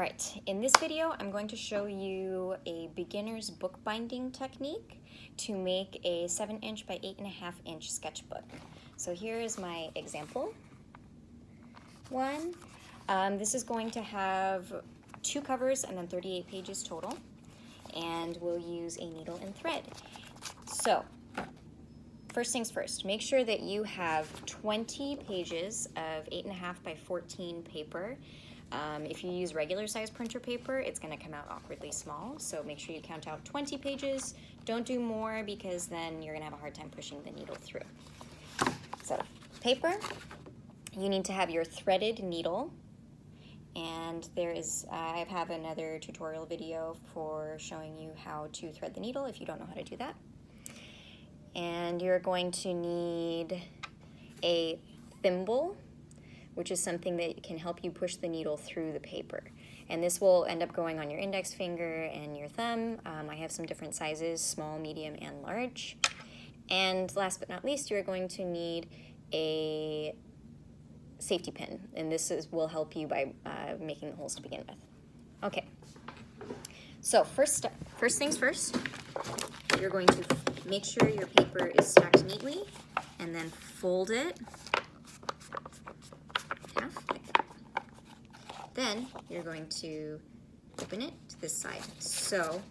All right, in this video, I'm going to show you a beginner's bookbinding technique to make a 7-inch by 8.5-inch sketchbook. So here is my example one. This is going to have 2 covers and then 38 pages total, and we'll use a needle and thread. So, first things first, make sure that you have 20 pages of 8.5 by 14 paper. If you use regular size printer paper, it's going to come out awkwardly small, so make sure you count out 20 pages. Don't do more because then you're going to have a hard time pushing the needle through. So, paper, you need to have your threaded needle, and there is, I have another tutorial video for showing you how to thread the needle if you don't know how to do that. And you're going to need a thimble, which is something that can help you push the needle through the paper. And this will end up going on your index finger and your thumb. I have some different sizes, small, medium, and large. And last but not least, you're going to need a safety pin. And this will help you by making the holes to begin with. Okay, so first things first, you're going to make sure your paper is stacked neatly and then fold it half. Then you're going to open it to this side. So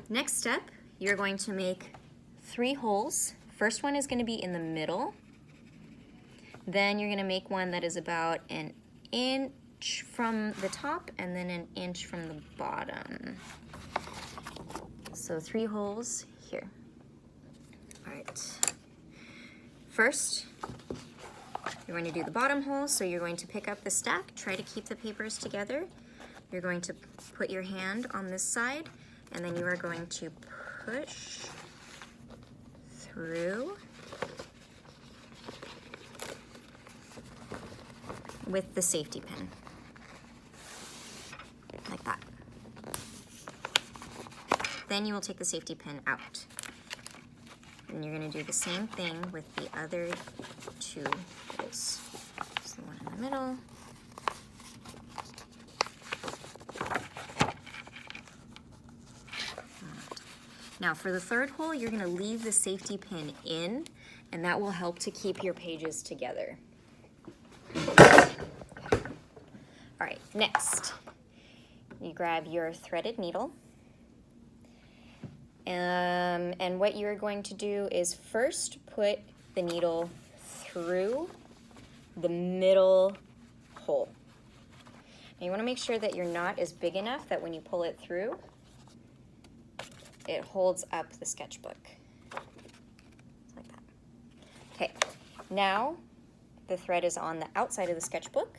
next step, you're going to make 3 holes. First one is going to be in the middle. Then you're going to make one that is about an inch from the top and then an inch from the bottom. So 3 holes here. All right. First, you're going to do the bottom hole, so you're going to pick up the stack, try to keep the papers together. You're going to put your hand on this side, and then you are going to push through with the safety pin, like that. Then you will take the safety pin out. And you're going to do the same thing with the other 2 holes. So the one in the middle. Now for the 3rd hole, you're going to leave the safety pin in, and that will help to keep your pages together. All right, next, you grab your threaded needle. And what you're going to do is first put the needle through the middle hole. Now you want to make sure that your knot is big enough that when you pull it through, it holds up the sketchbook. Like that. Okay, now the thread is on the outside of the sketchbook.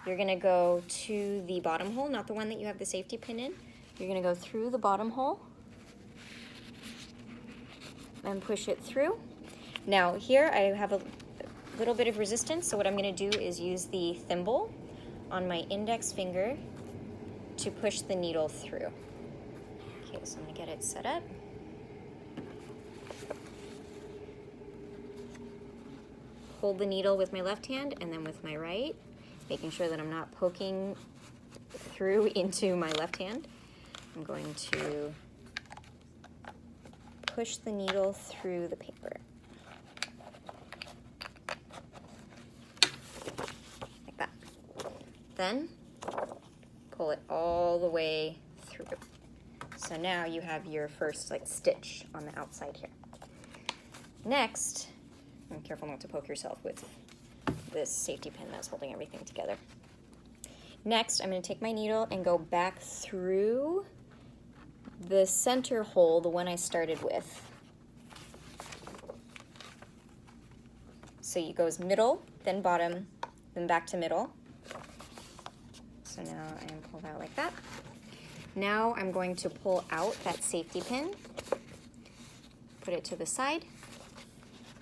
You're going to go to the bottom hole, not the one that you have the safety pin in. You're going to go through the bottom hole and push it through. Now here I have a little bit of resistance, so what I'm going to do is use the thimble on my index finger to push the needle through. Okay, so I'm going to get it set up. Hold the needle with my left hand and then with my right, making sure that I'm not poking through into my left hand. I'm going to push the needle through the paper. Like that. Then pull it all the way through. So now you have your first stitch on the outside here. Next, be careful not to poke yourself with this safety pin that's holding everything together. Next, I'm going to take my needle and go back through the center hole, the one I started with. So it goes middle, then bottom, then back to middle. So now I'm pulled out like that. Now I'm going to pull out that safety pin, put it to the side,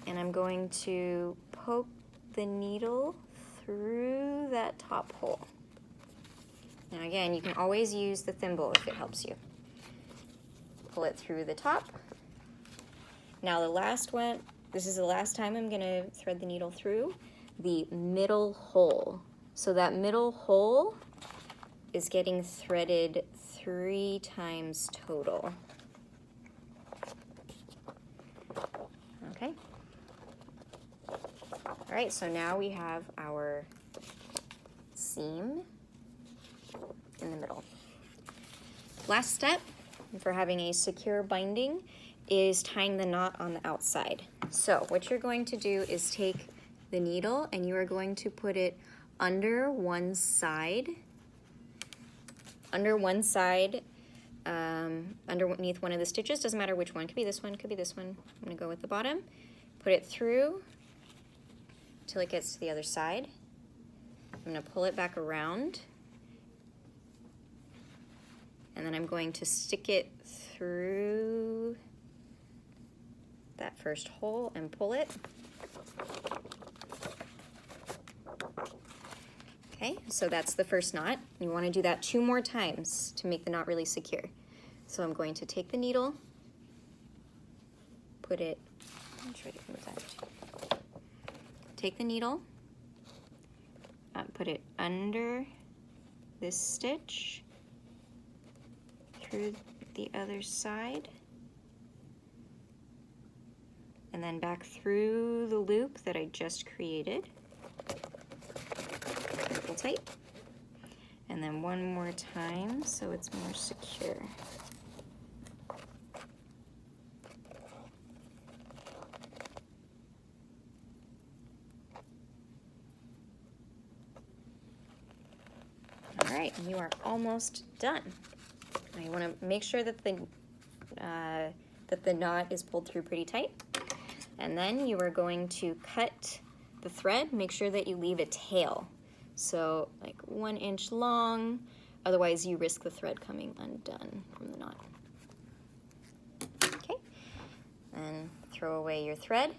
and I'm going to poke the needle through that top hole. Now again, you can always use the thimble if it helps you. Pull it through the top. Now the last one, this is the last time I'm going to thread the needle through the middle hole. So that middle hole is getting threaded 3 times total. Okay. All right, so now we have our seam in the middle. Last step for having a secure binding is tying the knot on the outside. So what you're going to do is take the needle and you are going to put it under one side, underneath one of the stitches. Doesn't matter which one. Could be this one, could be this one. I'm going to go with the bottom. Put it through till it gets to the other side. I'm going to pull it back around, and then I'm going to stick it through that first hole and pull it. Okay, so that's the first knot. You want to do that 2 more times to make the knot really secure. So I'm going to take the needle, put it, I'll try to move that. Take the needle, put it under this stitch, through the other side, and then back through the loop that I just created. Pull tight. And then one more time so it's more secure. All right, and you are almost done. Now you want to make sure that the knot is pulled through pretty tight. And then you are going to cut the thread. Make sure that you leave a tail. So like 1 inch long, otherwise you risk the thread coming undone from the knot. Okay, and throw away your thread.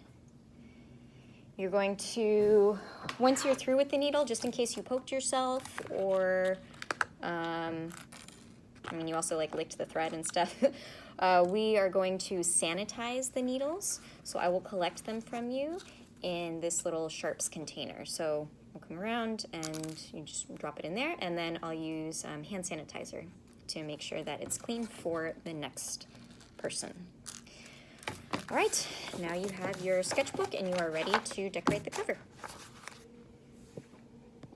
You're going to, once you're through with the needle, just in case you poked yourself or, I mean, you also like licked the thread and stuff. We are going to sanitize the needles. So I will collect them from you in this little sharps container. So we'll come around and you just drop it in there, and then I'll use hand sanitizer to make sure that it's clean for the next person. All right, now you have your sketchbook and you are ready to decorate the cover.